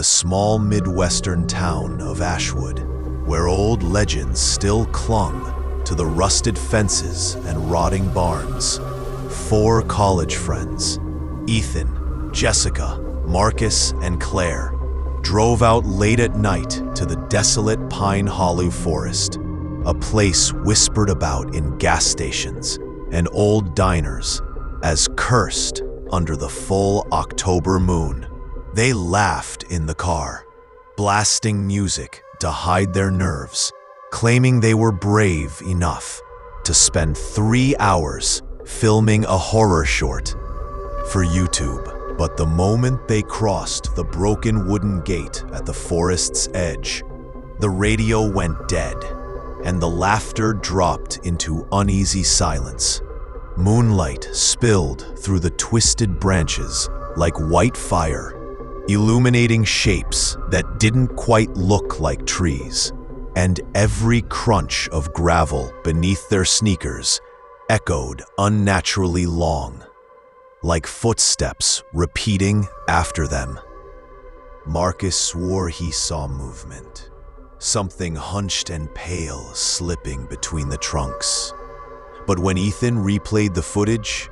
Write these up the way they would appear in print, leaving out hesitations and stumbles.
the small Midwestern town of Ashwood, where old legends still clung to the rusted fences and rotting barns, 4 college friends, Ethan, Jessica, Marcus, and Claire, drove out late at night to the desolate Pine Hollow forest, a place whispered about in gas stations and old diners as cursed under the full October moon. They laughed in the car, blasting music to hide their nerves, claiming they were brave enough to spend 3 hours filming a horror short for YouTube. But the moment they crossed the broken wooden gate at the forest's edge, the radio went dead, and the laughter dropped into uneasy silence. Moonlight spilled through the twisted branches like white fire, illuminating shapes that didn't quite look like trees, and every crunch of gravel beneath their sneakers echoed unnaturally long, like footsteps repeating after them. Marcus swore he saw movement, something hunched and pale slipping between the trunks. But when Ethan replayed the footage,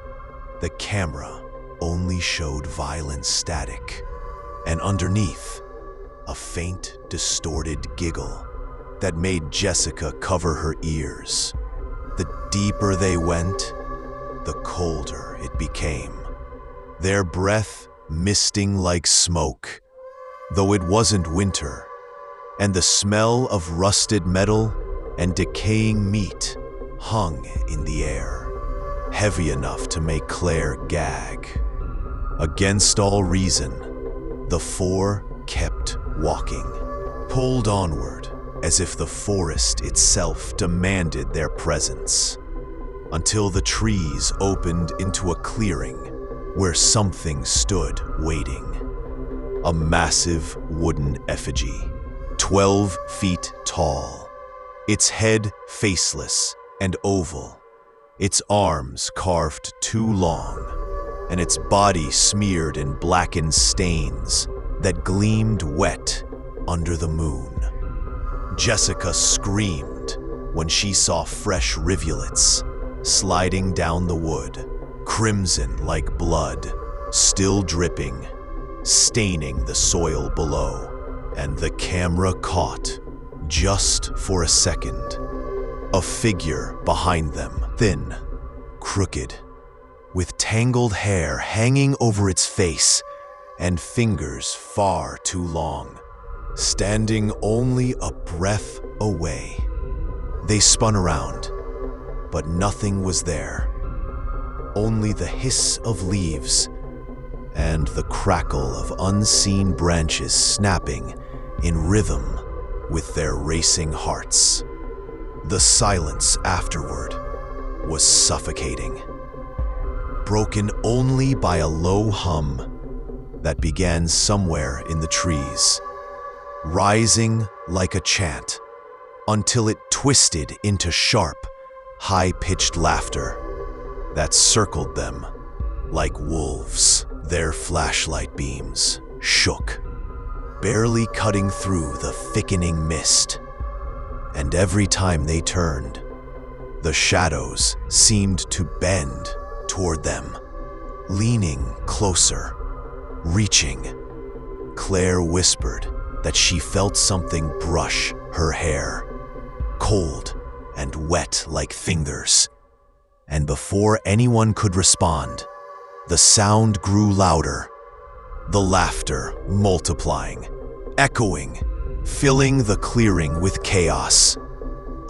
the camera only showed violent static, and underneath, a faint, distorted giggle that made Jessica cover her ears. The deeper they went, the colder it became, their breath misting like smoke, though it wasn't winter, and the smell of rusted metal and decaying meat hung in the air, heavy enough to make Claire gag. Against all reason, the 4 kept walking, pulled onward as if the forest itself demanded their presence, until the trees opened into a clearing where something stood waiting. A massive wooden effigy, 12 feet tall, its head faceless and oval, its arms carved too long, and its body smeared in blackened stains that gleamed wet under the moon. Jessica screamed when she saw fresh rivulets sliding down the wood, crimson like blood, still dripping, staining the soil below. And the camera caught, just for a second, a figure behind them, thin, crooked, with tangled hair hanging over its face and fingers far too long, standing only a breath away. They spun around, but nothing was there. Only the hiss of leaves and the crackle of unseen branches snapping in rhythm with their racing hearts. The silence afterward was suffocating, broken only by a low hum that began somewhere in the trees, rising like a chant until it twisted into sharp, high-pitched laughter that circled them like wolves. Their flashlight beams shook, barely cutting through the thickening mist, and every time they turned, the shadows seemed to bend toward them, leaning closer, reaching. Claire whispered that she felt something brush her hair, cold and wet like fingers. And before anyone could respond, the sound grew louder, the laughter multiplying, echoing, filling the clearing with chaos,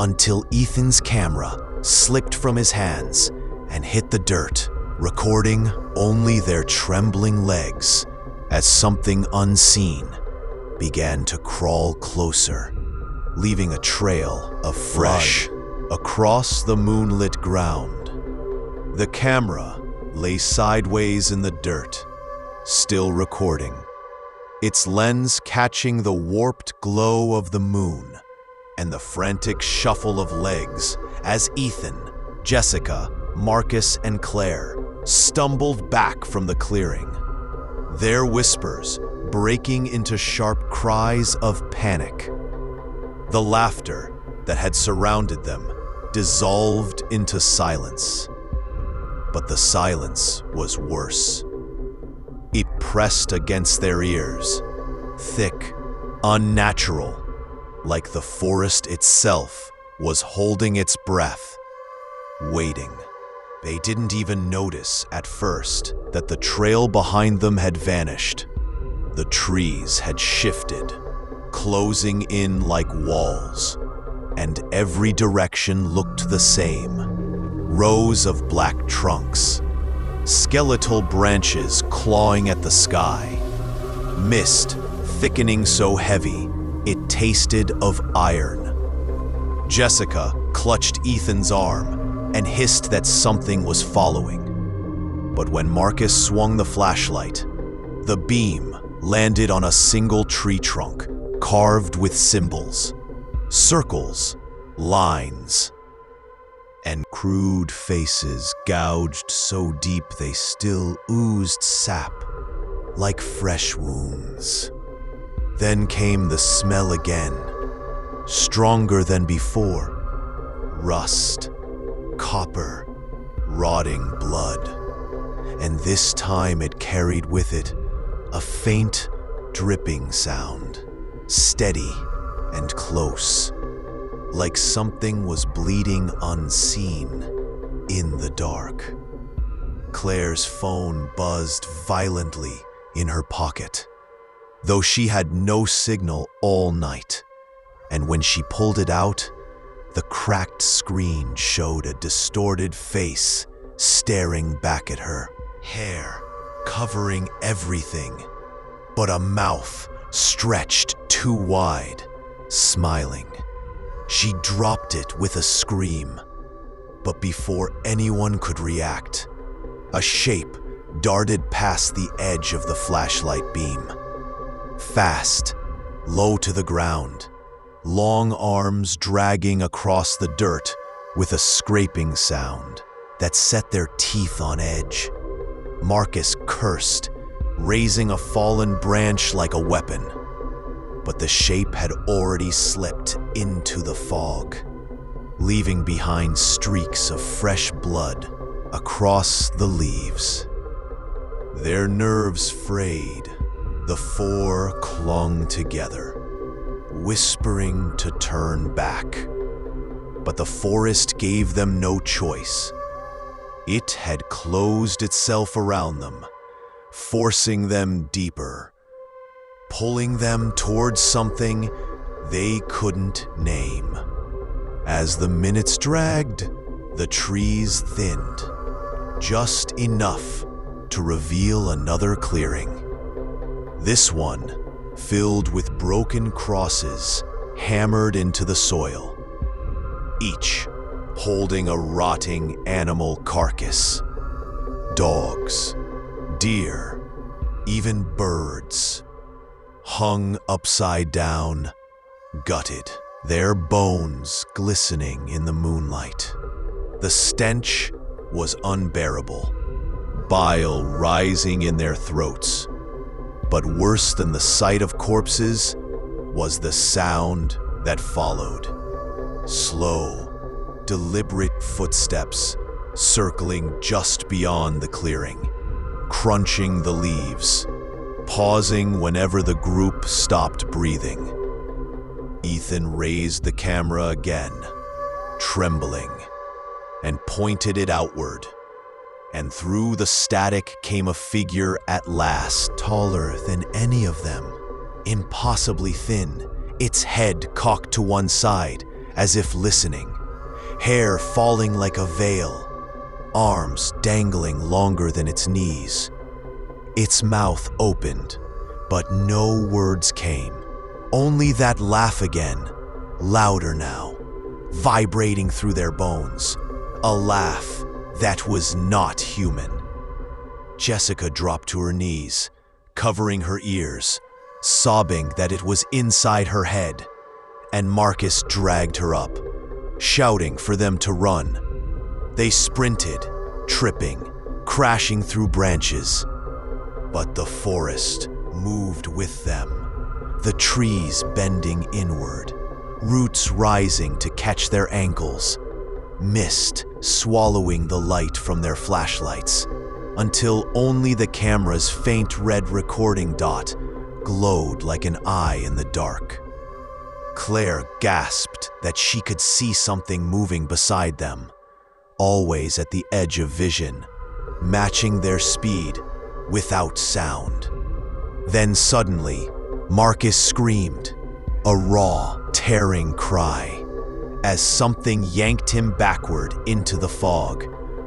until Ethan's camera slipped from his hands and hit the dirt, recording only their trembling legs as something unseen began to crawl closer, leaving a trail of fresh blood across the moonlit ground. The camera lay sideways in the dirt, still recording, its lens catching the warped glow of the moon and the frantic shuffle of legs as Ethan, Jessica, Marcus, and Claire stumbled back from the clearing, their whispers breaking into sharp cries of panic. The laughter that had surrounded them dissolved into silence. But the silence was worse. It pressed against their ears, thick, unnatural, like the forest itself was holding its breath, waiting. They didn't even notice at first that the trail behind them had vanished. The trees had shifted, closing in like walls, and every direction looked the same. Rows of black trunks, skeletal branches clawing at the sky, mist thickening so heavy it tasted of iron. Jessica clutched Ethan's arm and hissed that something was following. But when Marcus swung the flashlight, the beam landed on a single tree trunk carved with symbols, circles, lines, and crude faces gouged so deep they still oozed sap like fresh wounds. Then came the smell again, stronger than before. Rust, copper, rotting blood. And this time it carried with it a faint dripping sound, steady and close, like something was bleeding unseen in the dark. Claire's phone buzzed violently in her pocket, though she had no signal all night, and when she pulled it out, the cracked screen showed a distorted face staring back at her, hair covering everything, but a mouth stretched too wide, smiling. She dropped it with a scream, but before anyone could react, a shape darted past the edge of the flashlight beam. Fast, low to the ground, long arms dragging across the dirt with a scraping sound that set their teeth on edge. Marcus cursed, raising a fallen branch like a weapon. But the shape had already slipped into the fog, leaving behind streaks of fresh blood across the leaves. Their nerves frayed. The four clung together, whispering to turn back. But the forest gave them no choice. It had closed itself around them, forcing them deeper, pulling them towards something they couldn't name. As the minutes dragged, the trees thinned, just enough to reveal another clearing. This one filled with broken crosses hammered into the soil, each holding a rotting animal carcass. Dogs, deer, even birds, hung upside down, gutted, their bones glistening in the moonlight. The stench was unbearable, bile rising in their throats. But worse than the sight of corpses was the sound that followed. Slow, deliberate footsteps circling just beyond the clearing, crunching the leaves, pausing whenever the group stopped breathing. Ethan raised the camera again, trembling, and pointed it outward. And through the static came a figure at last, taller than any of them, impossibly thin, its head cocked to one side, as if listening, hair falling like a veil, arms dangling longer than its knees. Its mouth opened, but no words came, only that laugh again, louder now, vibrating through their bones, a laugh that was not human. Jessica dropped to her knees, covering her ears, sobbing that it was inside her head, and Marcus dragged her up, shouting for them to run. They sprinted, tripping, crashing through branches. But the forest moved with them, the trees bending inward, roots rising to catch their ankles, mist swallowing the light from their flashlights, until only the camera's faint red recording dot glowed like an eye in the dark. Claire gasped that she could see something moving beside them, always at the edge of vision, matching their speed without sound. Then suddenly, Marcus screamed, a raw, tearing cry, as something yanked him backward into the fog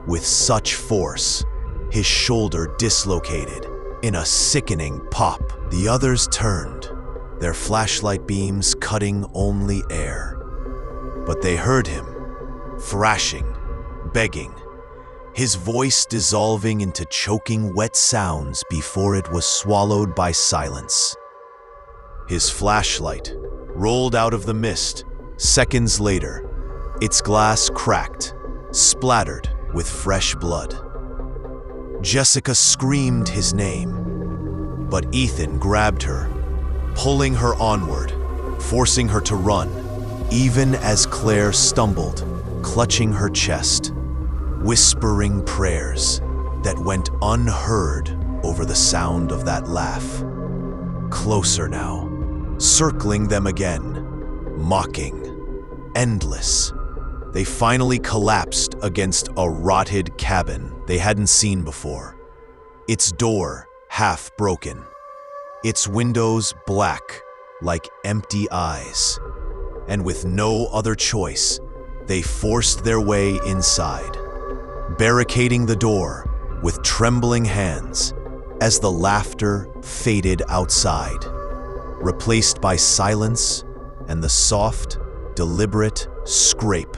with such force, his shoulder dislocated in a sickening pop. The others turned, their flashlight beams cutting only air. But they heard him, thrashing, begging, his voice dissolving into choking wet sounds before it was swallowed by silence. His flashlight rolled out of the mist. Seconds later, its glass cracked, splattered with fresh blood. Jessica screamed his name, but Ethan grabbed her, pulling her onward, forcing her to run, even as Claire stumbled, clutching her chest, whispering prayers that went unheard over the sound of that laugh. Closer now, circling them again, mocking, endless. They finally collapsed against a rotted cabin they hadn't seen before, its door half broken, its windows black like empty eyes. And with no other choice, they forced their way inside, barricading the door with trembling hands as the laughter faded outside, replaced by silence and the soft, deliberate scrape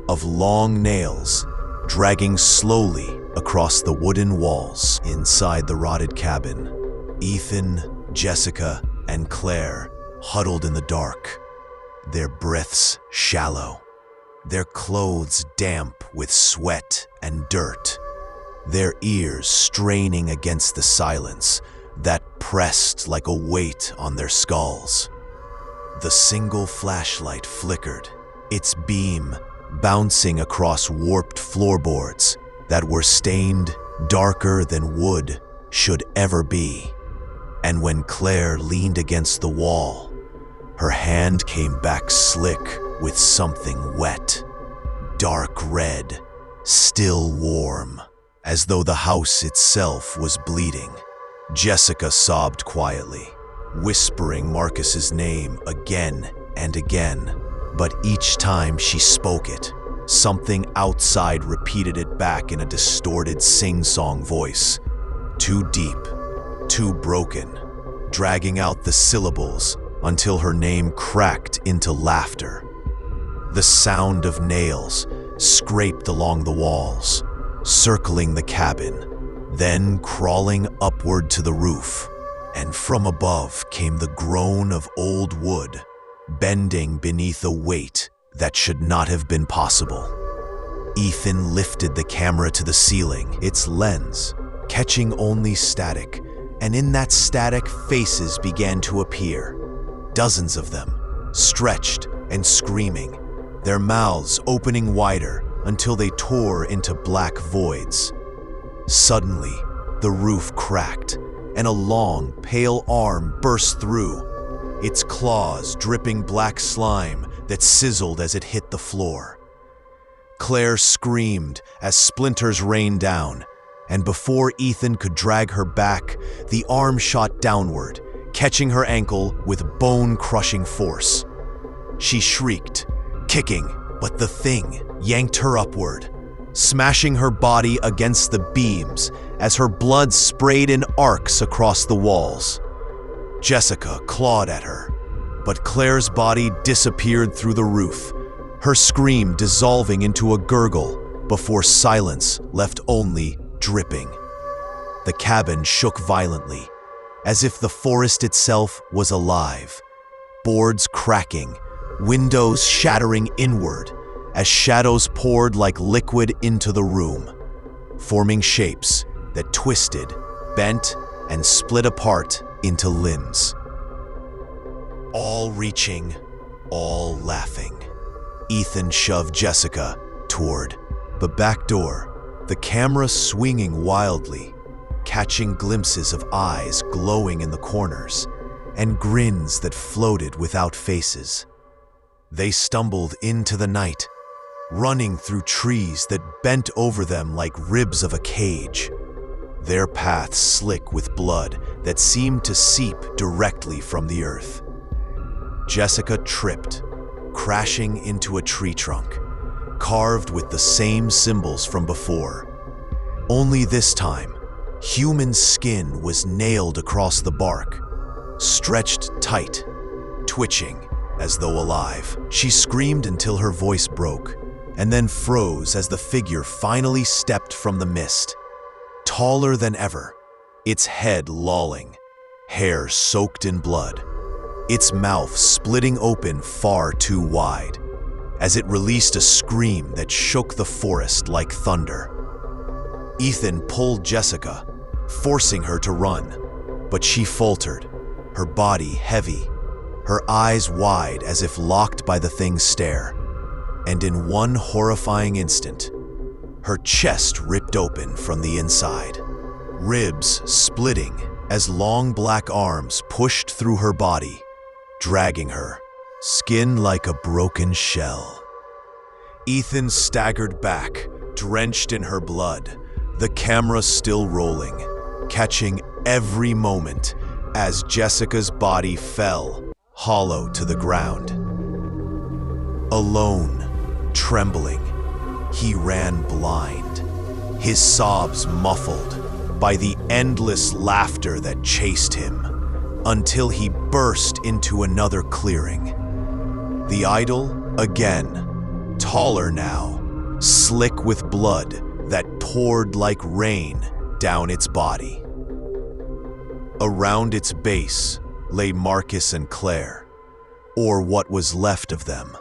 of long nails dragging slowly across the wooden walls. Inside the rotted cabin, Ethan, Jessica, and Claire huddled in the dark, their breaths shallow, their clothes damp with sweat and dirt, their ears straining against the silence that pressed like a weight on their skulls. The single flashlight flickered, its beam bouncing across warped floorboards that were stained darker than wood should ever be. And when Claire leaned against the wall, her hand came back slick with something wet, dark red, still warm, as though the house itself was bleeding. Jessica sobbed quietly, whispering Marcus's name again and again, but each time she spoke it, something outside repeated it back in a distorted sing-song voice, too deep, too broken, dragging out the syllables until her name cracked into laughter. The sound of nails scraped along the walls, circling the cabin, then crawling upward to the roof, and from above came the groan of old wood, bending beneath a weight that should not have been possible. Ethan lifted the camera to the ceiling, its lens catching only static, and in that static faces began to appear, dozens of them, stretched and screaming, their mouths opening wider until they tore into black voids. Suddenly, the roof cracked, and a long, pale arm burst through, its claws dripping black slime that sizzled as it hit the floor. Claire screamed as splinters rained down, and before Ethan could drag her back, the arm shot downward, catching her ankle with bone-crushing force. She shrieked, kicking, but the thing yanked her upward, smashing her body against the beams as her blood sprayed in arcs across the walls. Jessica clawed at her, but Claire's body disappeared through the roof, her scream dissolving into a gurgle before silence left only dripping. The cabin shook violently, as if the forest itself was alive, boards cracking, windows shattering inward as shadows poured like liquid into the room, forming shapes that twisted, bent, and split apart into limbs. All reaching, all laughing. Ethan shoved Jessica toward the back door, the camera swinging wildly, catching glimpses of eyes glowing in the corners and grins that floated without faces. They stumbled into the night, running through trees that bent over them like ribs of a cage, their paths slick with blood that seemed to seep directly from the earth. Jessica tripped, crashing into a tree trunk, carved with the same symbols from before. Only this time, human skin was nailed across the bark, stretched tight, twitching as though alive. She screamed until her voice broke, and then froze as the figure finally stepped from the mist. Taller than ever, its head lolling, hair soaked in blood, its mouth splitting open far too wide, as it released a scream that shook the forest like thunder. Ethan pulled Jessica, forcing her to run, but she faltered, her body heavy, her eyes wide as if locked by the thing's stare. And in one horrifying instant, her chest ripped open from the inside, ribs splitting as long black arms pushed through her body, dragging her, skin like a broken shell. Ethan staggered back, drenched in her blood, the camera still rolling, catching every moment as Jessica's body fell, hollow to the ground. Alone, trembling, he ran blind, his sobs muffled by the endless laughter that chased him, until he burst into another clearing. The idol, again, taller now, slick with blood that poured like rain down its body. Around its base lay Marcus and Claire, or what was left of them,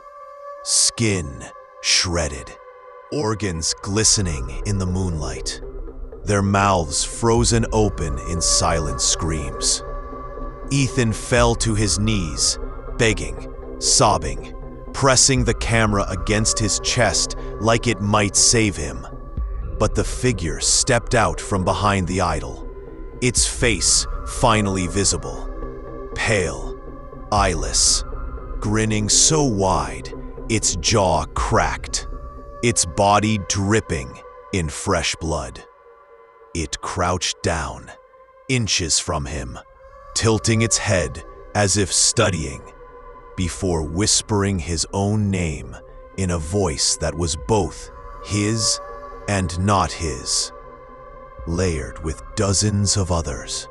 skin shredded, organs glistening in the moonlight, their mouths frozen open in silent screams. Ethan fell to his knees, begging, sobbing, pressing the camera against his chest like it might save him. But the figure stepped out from behind the idol, its face finally visible, pale, eyeless, grinning so wide its jaw cracked, its body dripping in fresh blood. It crouched down, inches from him, tilting its head as if studying, before whispering his own name in a voice that was both his and not his, layered with dozens of others.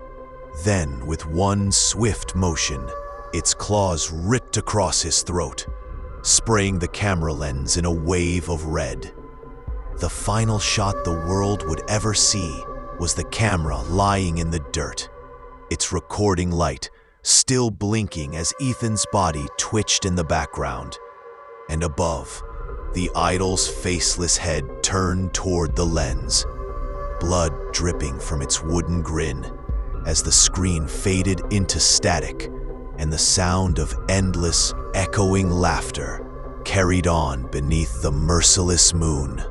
Then, with one swift motion, its claws ripped across his throat, spraying the camera lens in a wave of red. The final shot the world would ever see was the camera lying in the dirt, its recording light still blinking as Ethan's body twitched in the background. And above, the idol's faceless head turned toward the lens, blood dripping from its wooden grin as the screen faded into static and the sound of endless, echoing laughter carried on beneath the merciless moon.